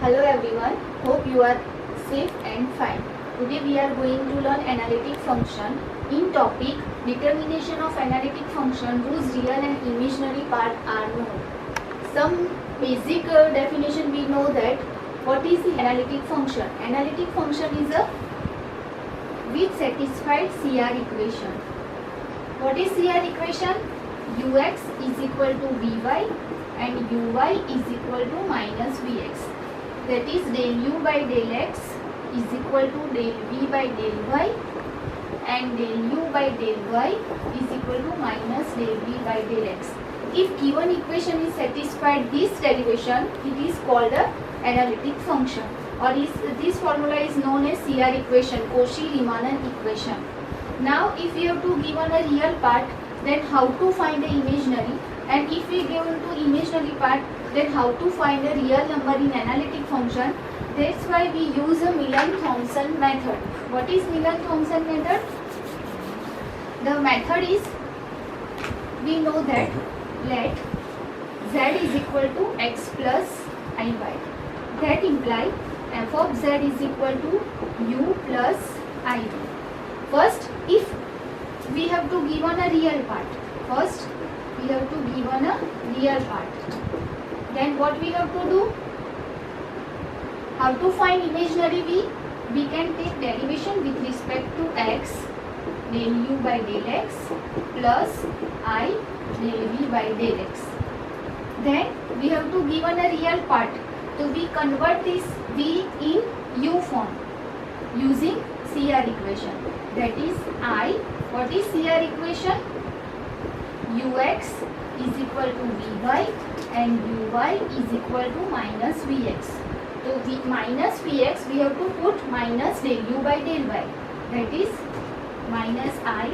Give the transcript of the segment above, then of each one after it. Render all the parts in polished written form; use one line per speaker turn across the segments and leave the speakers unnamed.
Hello everyone, hope you are safe and fine. Today we are going to learn analytic function in topic determination of analytic function whose real and imaginary part are known. Some basic definition we know that what is the analytic function? Analytic function is a with satisfied CR equation. What is CR equation? Ux is equal to Vy and Uy is equal to minus Vx. That is del u by del x is equal to del v by del y and del u by del y is equal to minus del v by del x. If given equation is satisfied this derivation, it is called a analytic function, or this formula is known as CR equation, Cauchy-Riemann equation. Now if we have to given a real part, then how to find the imaginary, and if we given to imaginary part, then how to find a real number in analytic function. That's why we use a Millen-Thomson method. What is Millen-Thomson method? The method is, we know that let z is equal to x plus iy. That implies f of z is equal to u plus iv. First, if we have to given a real part, then what we have to do? How to find imaginary v? We can take derivation with respect to x, del u by del x plus I del v by del x. Then we have to given a real part. So we convert this v in u form using CR equation. That is I. What is CR equation? Ux is equal to Vy and Uy is equal to minus Vx. So minus Vx we have to put minus del u by del y. That is minus I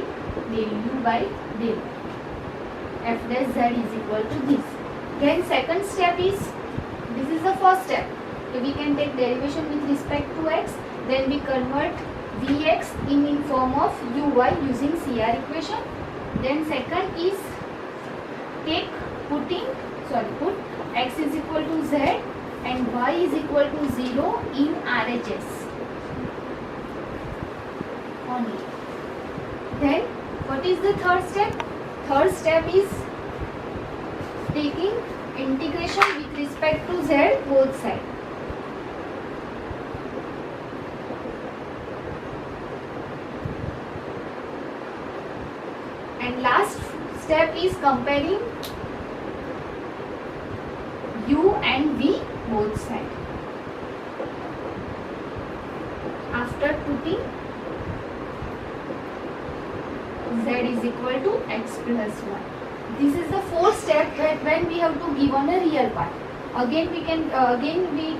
del u by del y. F dash z is equal to this. Then second step is, this is the first step. So we can take derivation with respect to x. Then we convert Vx in form of Uy using CR equation. Then second is put x is equal to z and y is equal to 0 in RHS only. Then what is the third step? Third step is taking integration with respect to z both sides. And last step is comparing u and v both sides. After putting z is equal to x plus 1. This is the fourth step when we have to given a real part. Again we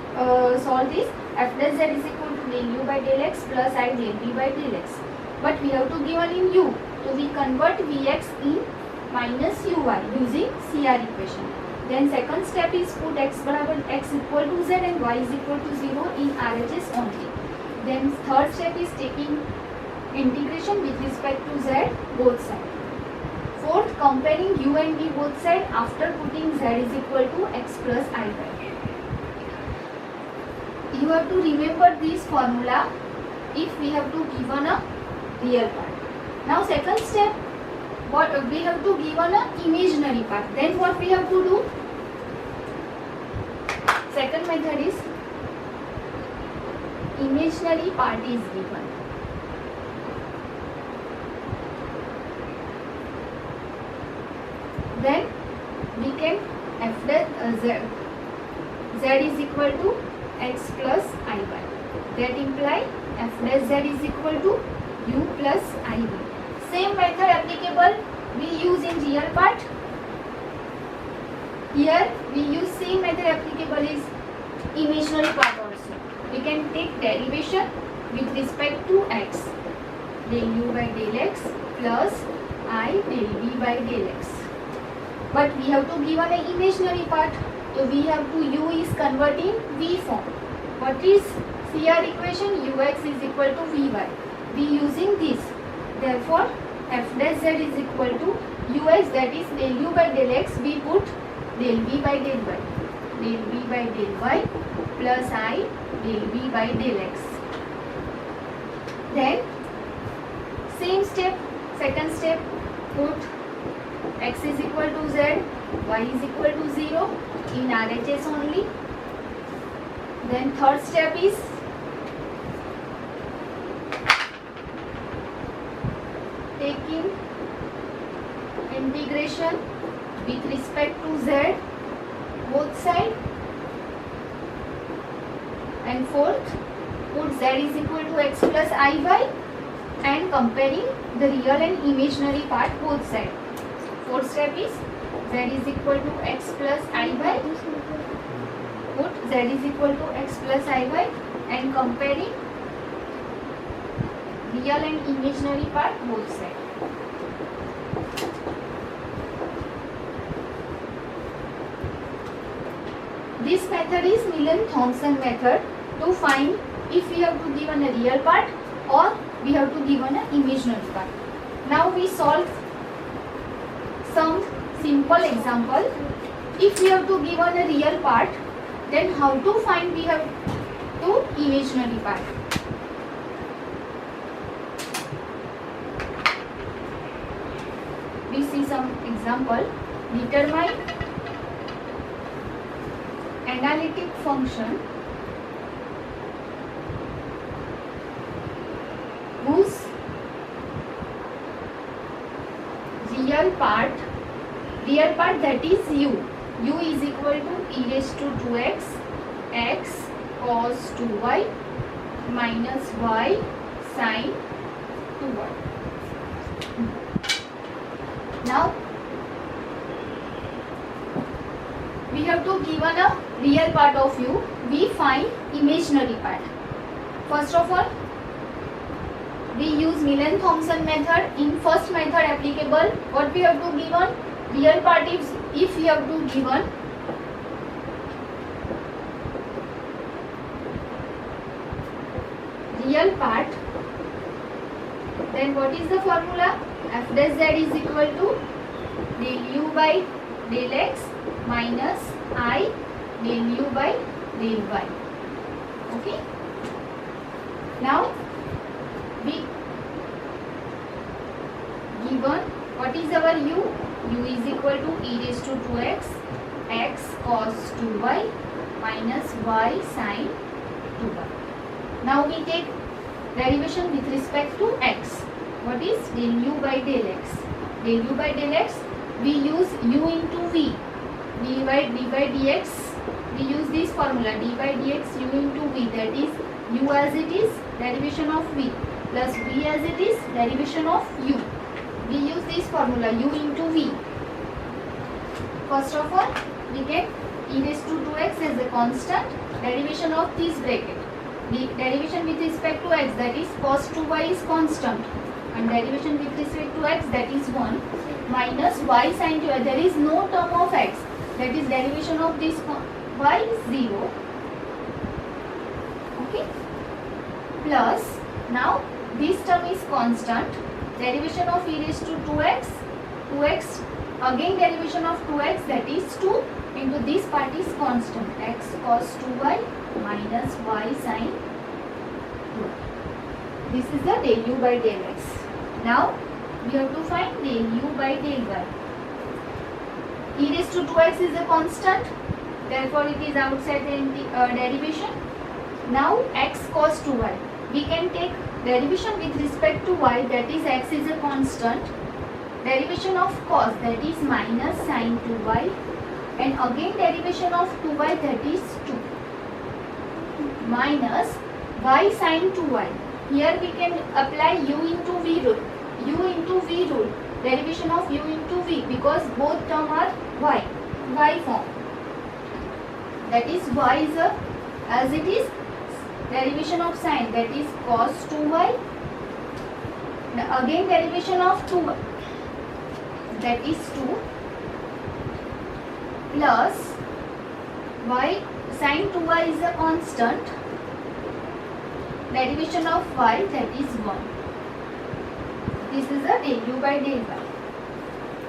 solve this. F plus z is equal to del u by del x plus I del v by del x. But we have to given in u. So we convert Vx in minus Uy using CR equation. Then second step is put x equal to z and y is equal to 0 in RHS only. Then third step is taking integration with respect to z both sides. Fourth, comparing u and v both sides after putting z is equal to x plus iy. You have to remember this formula if we have to given a real part. Now second step, what we have to given a imaginary part. Then what we have to do? Second method is imaginary part is given. Then we can f dash z is equal to x plus iy. That implies f dash z is equal to u plus iv. Same method applicable we use in real part. Here we use same method applicable is imaginary part also. We can take derivation with respect to x, del u by del x plus I del v by del x. But we have to given an imaginary part. So we have to u is converting v form. What is CR equation? Ux is equal to Vy. We using this. Therefore, f dash z is equal to ux, that is del u by del x. We put del v by del y. Del v by del y plus I del V by del X. Then same step, second step, put X is equal to Z, Y is equal to 0 in RHS only. Then third step is taking integration with respect to Z both side, and fourth put Z is equal to X plus IY and comparing the real and imaginary part both side. Fourth step is Z is equal to X plus IY, put Z is equal to X plus IY and comparing real and imaginary part both side. This method is Millen-Thomson method to find if we have to given a real part or we have to given an imaginary part. Now we solve some simple example. If we have to given a real part, then how to find we have to imaginary part. We see some example. Determine analytic function whose real part that is u is equal to e raised to 2x x cos 2y minus y sin 2y. Now we have to given a real part of u, we find imaginary part. First of all, we use Millen-Thomson method. In first method applicable, what we have to given real part is if we have to given real part, then what is the formula? F dash z is equal to del u by del x minus I del u by del y. Okay. Now we given what is our u? U is equal to e raised to 2x x cos 2y minus y sin 2y. Now we take derivation with respect to x. What is del u by del x? Del u by del x, we use u into v. d by dx, we use this formula d by dx u into v, that is u as it is derivation of v plus v as it is derivation of u. We use this formula u into v. First of all, we get e raised to 2x as a constant, derivation of this bracket. The derivation with respect to x, that is cos 2y is constant, and derivation with respect to x, that is 1, minus y sin 2y, there is no term of x, that is derivation of this y 0. Okay, plus now this term is constant, derivation of e raised to 2x, again derivation of 2x, that is 2, into this part is constant, x cos 2y minus y sin 2y. This is the del u by del x. Now we have to find del u by del y. E raised to 2x is a constant, therefore it is outside the derivation. Now x cos 2y, we can take derivation with respect to y, that is x is a constant, derivation of cos, that is minus sin 2y, and again derivation of 2y, that is 2, minus y sin 2y. Here we can apply u into v rule. U into v rule, derivation of u into v, because both terms are y form. That is y is as it is derivation of sin, that is cos 2y. Now again derivation of 2y, that is 2, plus y sin 2y is a constant, derivation of y, that is 1. This is a del u by del y.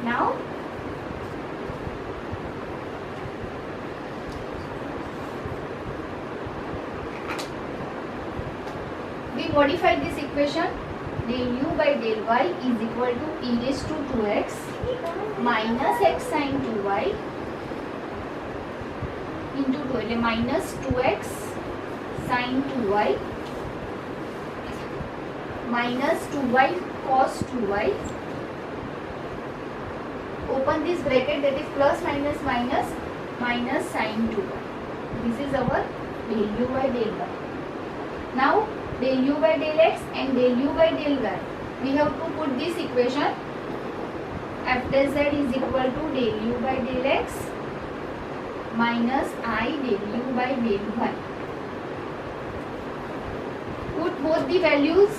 Now modify this equation. Del u by del y is equal to e raised to 2x minus x sin 2y into 2 એટલે minus 2x sin 2y minus 2y cos 2y. Open this bracket, that is plus minus minus minus sin 2y. This is our del u by del y. Now del u by del x and del u by del y, we have to put this equation. F dash z is equal to del u by del x minus I del u by del y. Put both the values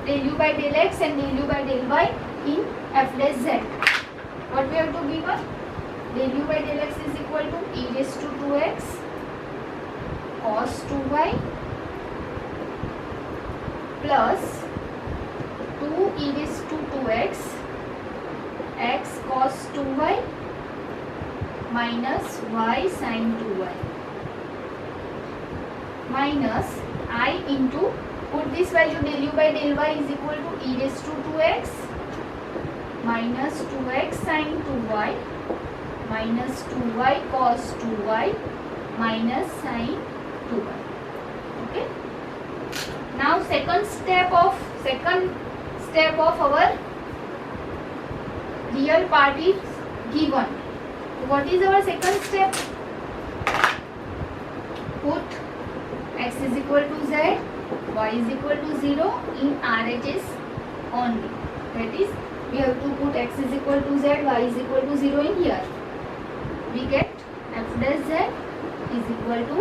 del u by del x and del u by del y in f dash z. What we have to give up? Del u by del x is equal to e raised to 2x cos 2y plus 2 e raised to 2x x cos 2y minus y sin 2y minus I into, put this value del u by del y is equal to e raised to 2x minus 2x sin 2y minus 2y cos 2y minus sin 2y. Okay. Now second step of our real part is given. What is our second step? Put x is equal to z, y is equal to 0 in RHS only. That is, we have to put x is equal to z, y is equal to 0 in here. We get f dash z is equal to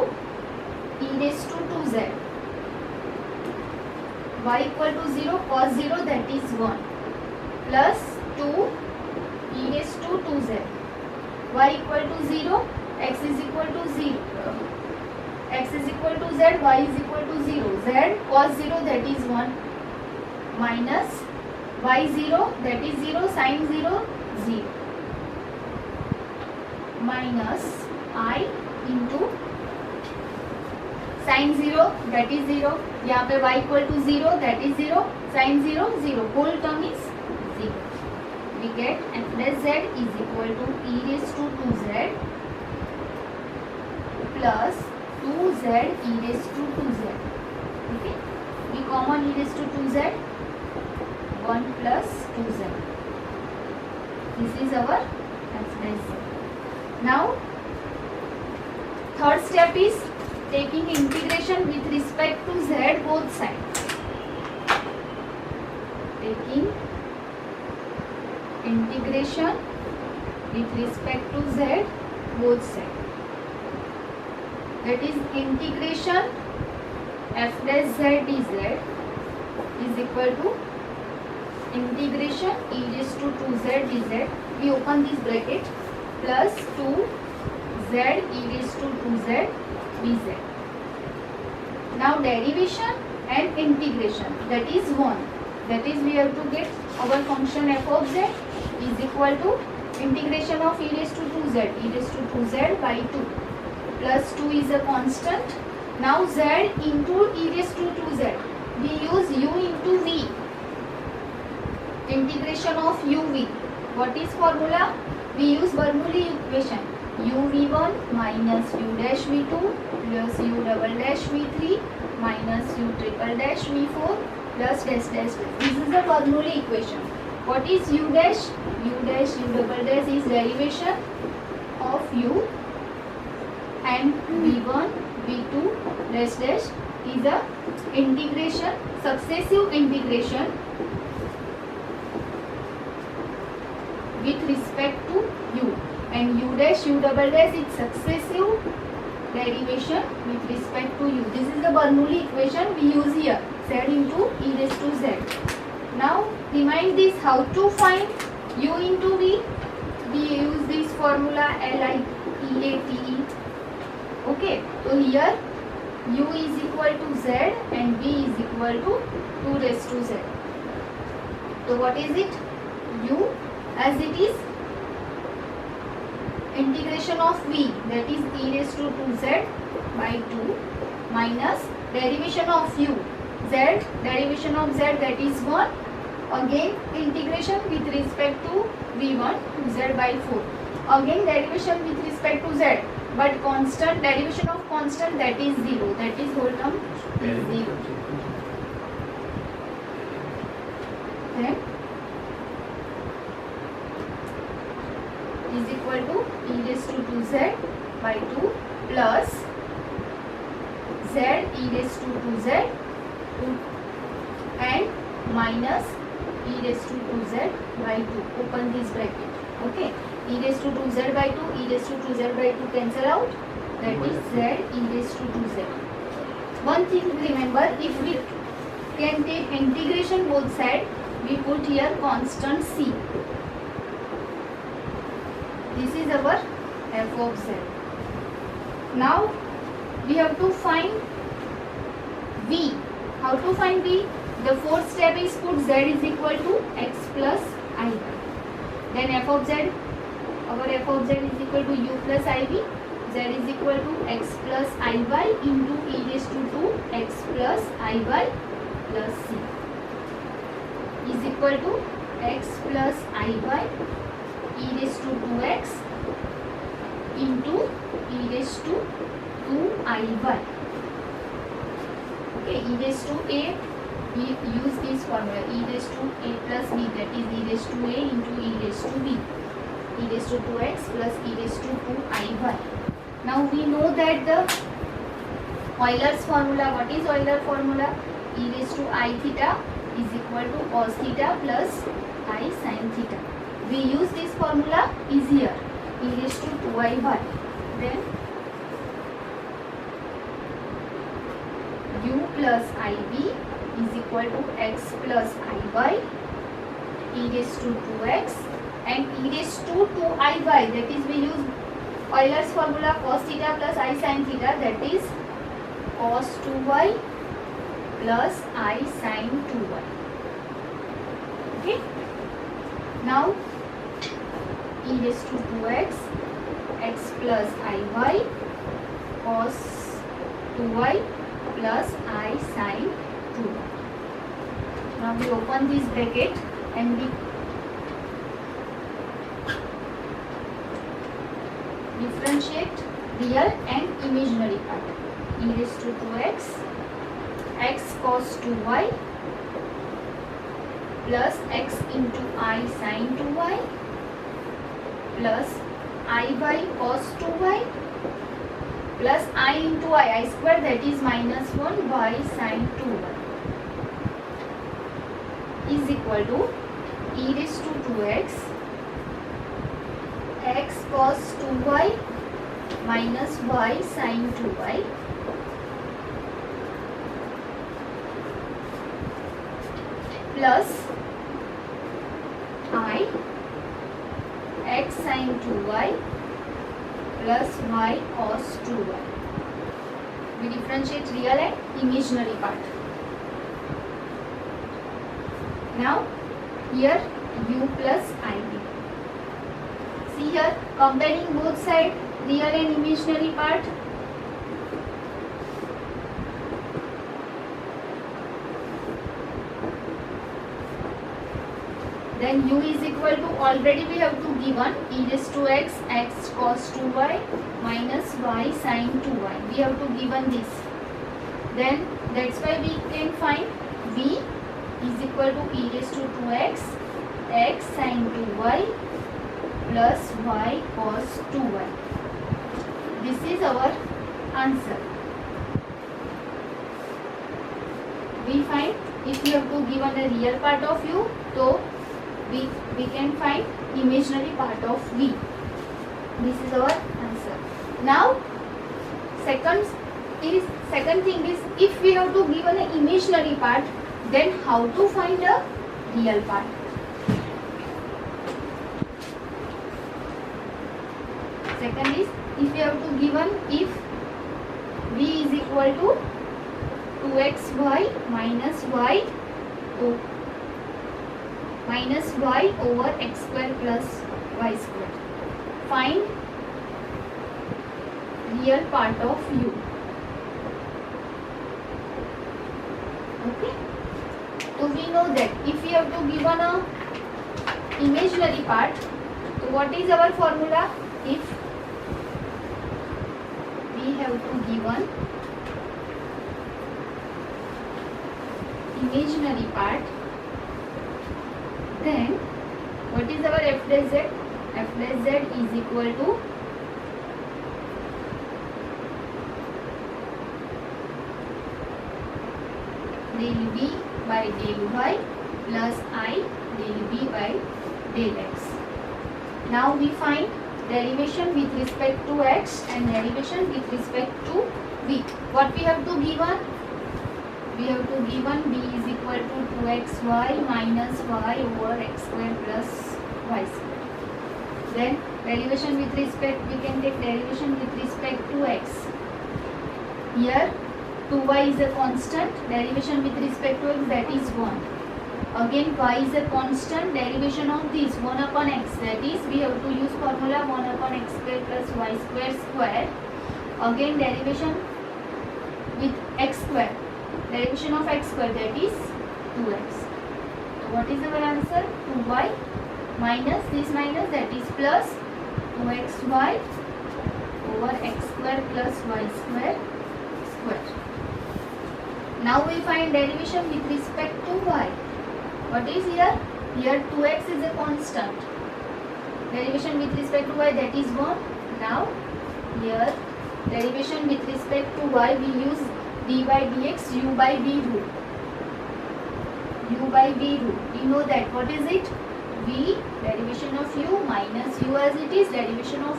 e raised to 2z, y equal to 0, cos 0 that is 1, plus 2 e raised to 2z, y equal to 0, x is equal to 0, x is equal to z, y is equal to 0, z cos 0 that is 1 minus y 0 that is 0, sin 0 0 minus I into sin 0 that is 0, यहाँ पे y equal to 0 that is 0, sin 0 0, whole term is 0. We get f dash z is equal to e raised to 2z plus 2z e raised to 2z. Okay, we common e raised to 2z, 1 plus 2z. This is our f dash z. Now third step is taking integration with respect to z both sides. Taking integration with respect to z both sides. That is integration f dash z dz is equal to integration e raised to 2z dz. We open this bracket plus 2z e raised to 2z dz. Now derivation and integration, that is 1. That is, we have to get our function f of z is equal to integration of e raised to 2z, e raised to 2z by 2 plus 2 is a constant. Now z into e raised to 2z, we use u into v, integration of uv. What is formula? We use Bernoulli equation, uv1 minus u dash v2 plus u double dash v3 minus u triple dash v4 plus dash dash dash. This is the Bernoulli equation. What is u dash? U dash, u double dash is derivation of u, and v1 v2 dash dash is a integration, successive integration with respect to u, and u dash, u double dash is successive derivation with respect to u. This is the Bernoulli equation we use here, z into e raised to z. Now remind this, how to find u into v? We use this formula LIPATE. Okay, so here u is equal to z and v is equal to 2 raised to z. So what is it? U, as it is integration of v, that is e raised to 2z by 2 minus derivation of u, Z, derivation of Z, that is 1. Again integration with respect to V1 to Z by 4. Again derivation with respect to Z, but constant, derivation of constant, that is 0. That is whole term is 0. Then is equal to e raised to 2z by 2 plus z e raised to 2z and minus e raised to 2z by 2. Open this bracket. Okay. E raised to 2z by 2, e raised to 2z by 2 cancel out. That is z e raised to 2z. One thing remember, if we can take integration both sides, we put here constant c. This is our f of z. Now we have to find v. How to find v? The fourth step is put z is equal to x plus iy. Then f of z, our f of z is equal to u plus iv. Z is equal to x plus iy into e raised to 2 x plus iy plus c is equal to x plus iy e raised to 2x into e raised to 2iy. Okay, e raised to a, we use this formula, e raised to a plus b, that is e raised to a into e raised to b, e raised to 2x plus e raised to 2iy. Now we know that the Euler's formula, what is Euler formula? E raised to I theta is equal to cos theta plus I sin theta. We use this formula is here, e raised to 2iy. Then u plus iv is equal to x plus iy e raised to 2x and e raised to 2iy, that is we use Euler's formula cos theta plus I sin theta, that is cos 2y plus I sin 2y. Okay. Now e raised to 2x x plus iy cos 2y plus I sin 2y. Now we open this bracket and we differentiate real and imaginary part. E raised to 2x x cos 2y plus x into I sin 2y plus iy cos 2y plus I into I square, that is minus 1 y sin 2y is equal to e raised to 2x x cos 2y minus y sin 2y plus I x sin 2y plus y cos 2y. We differentiate real and imaginary part. Now here u plus iv. See here, comparing both sides, real and imaginary part. Then u is equal to, already we have to given e raised to x x cos 2y minus y sin 2y. We have to given this. Then that's why we can find v is equal to e raised to 2x x sin 2y plus y cos 2y. This is our answer. We find if you have to given a real part of u, so we can find imaginary part of v. This is our answer. Now second thing is, if we have to given an imaginary part, then how to find a real part. Second is, if you have to given, if v is equal to 2xy minus y minus y over x square plus y square. Find real part of u. Okay. So we know that if we have to given a imaginary part, so what is our formula? If we have to given imaginary part, then what is our f dash z? F dash z is equal to del v by del y plus I del v by del x. Now we find derivation with respect to x and derivation with respect to v. What we have to given? We have to given b is equal to 2xy minus y over x square plus y square. Then derivation with respect, we can take derivation with respect to x. Here 2y is a constant, derivation with respect to x, that is 1. Again y is a constant, derivation of this 1 upon x, that is we have to use formula 1 upon x square plus y square square. Again derivation with x square, derivation of x square, that is 2x. So what is our answer? 2y minus this minus, that is plus 2xy over x square plus y square square. Now we find derivation with respect to y. What is here? Here 2x is a constant. Derivation with respect to y, that is 1. Now here derivation with respect to y, we use d by dx, u by v rule. U by v rule. You know that. What is it? V derivation of u minus u as it is derivation of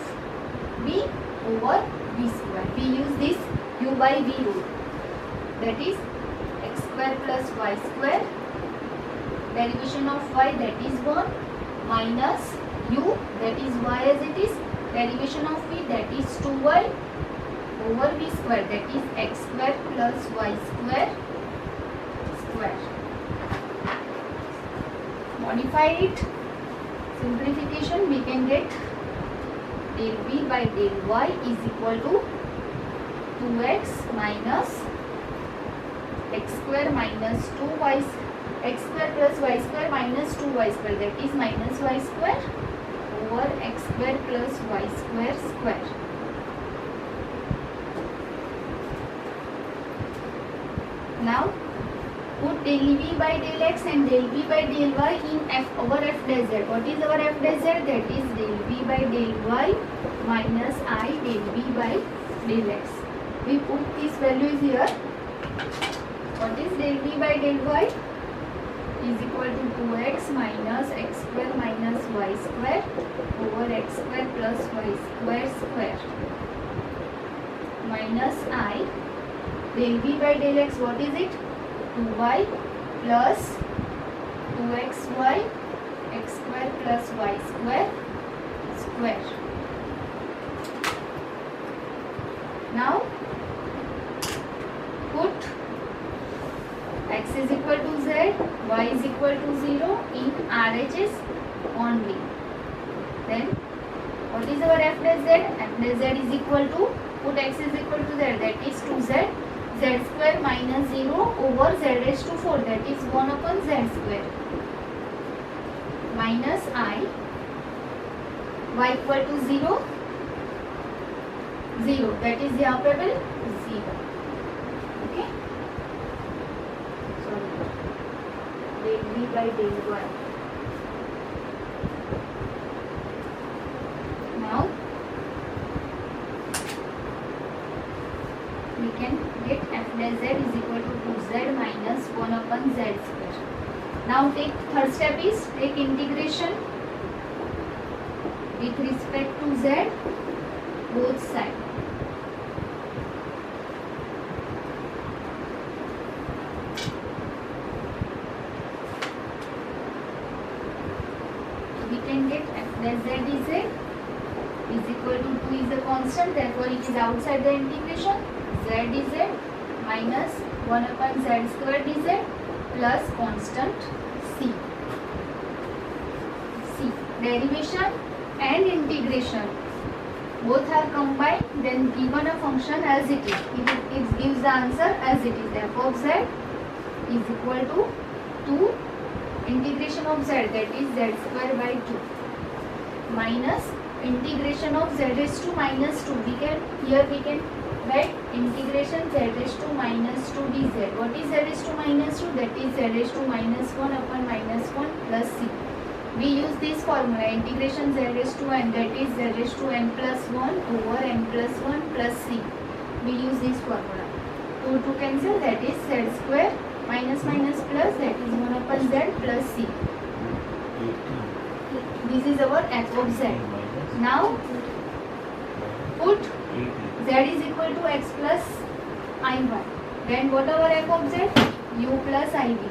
v over v square. We use this u by v rule. That is x square plus y square, derivation of y, that is 1, minus u, that is y as it is, derivation of v, that is 2y over v square, that is x square plus y square square. Modify it, simplification, we can get del v by del y is equal to 2x minus x square minus 2y, x square plus y square minus 2y square, that is minus y square over x square plus y square square. Now put del v by del x and del v by del y in f over f dash z. What is our f dash z? That is del v by del y minus I del v by del x. We put these values here. What is del v by del y? Is equal to 2x minus x square minus y square over x square plus y square square minus I del v by del x. What is it? 2y plus 2xy x square plus y square square. Now put x is equal to z, y is equal to 0 in RHS only. Then what is our f dash z? F dash z is equal to, put x is equal to z, that is 2z, z square minus 0 over z raised to 4, that is 1 upon z square, minus I, y equal to 0, 0, that is यहाँ पे will 0. Okay. Del v by del y. Now we can get f dash z is equal to 2z minus 1 upon z square. Now take third step is take integration with respect to z both sides. We can get f dash z is equal to 2 is a constant, therefore it is outside the integration. Z dz minus 1 upon z square dz plus constant c. Derivation and integration both are combined, then given a function as it is. It gives the answer as it is. F of z is equal to 2 integration of z, that is z square by 2, minus integration of z raised to minus 2. Here we can write integration z raised to minus 2 dz. What is z raised to minus 2? That is z raised to minus 1 upon minus 1 plus c. We use this formula, integration z raised to n, that is z raised to n plus 1 over n plus 1 plus c. We use this formula. 2 to cancel, that is z square minus minus plus, that is 1 upon z plus c. This is our f of z. Now put z is equal to x plus iy. Then what our f of z? U plus iv.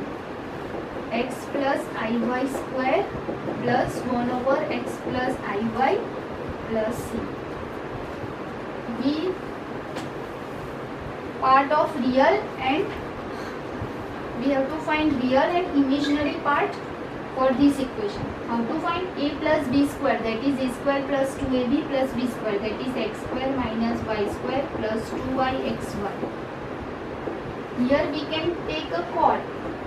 X plus iy square plus 1 over x plus iy plus c. We part of real and we have to find real and imaginary part for this equation. How to find? A plus b square, that is a square plus 2ab plus b square, that is x square minus y square plus 2yxy. Here we can take a chord.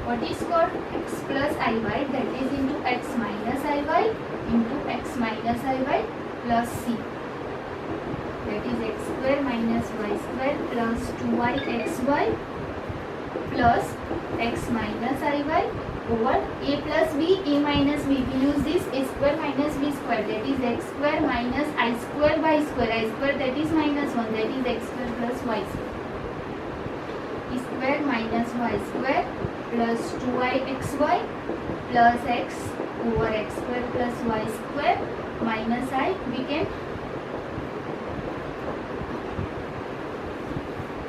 What is chord? X plus iy, that is into x minus iy into x minus iy plus c. That is x square minus y square plus 2yxy plus x minus iy over a plus b, a minus b. We use this a square minus b square, that is x square minus I square y square. I square, that is minus 1, that is x square plus y square. Square minus y square plus 2yxy plus x over x square plus y square minus I. We can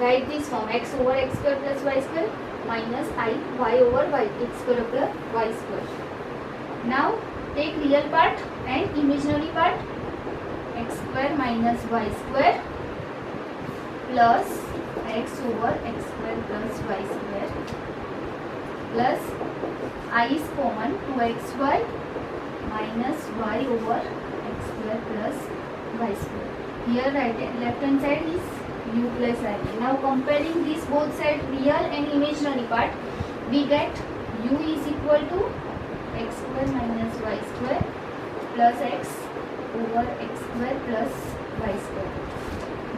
write this form, x over x square plus y square minus I, y over y, x square plus y square. Now take real part and imaginary part. X square minus y square plus x over x square plus y square plus I is common, 2xy minus y over x square plus y square. Here left hand side is u plus I. Now comparing these both sides, real and imaginary part, we get u is equal to x square minus y square plus x over x square plus y square.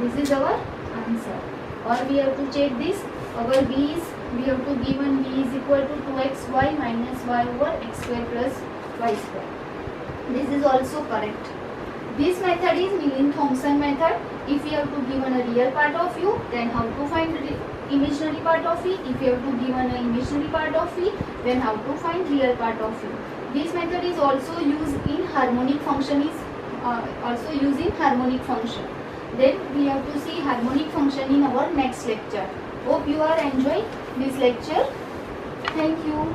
This is our answer. Or we have to check this. Our v is, we have to given v is equal to 2xy minus y over x square plus y square. This is also correct. This method is Millin-Thompson method. If you have to given a real part of u, then how to find imaginary part of v. If you have to given an imaginary part of v, then how to find real part of u. This method is also used in harmonic function. Then we have to see harmonic function in our next lecture. Hope you are enjoying this lecture. Thank you.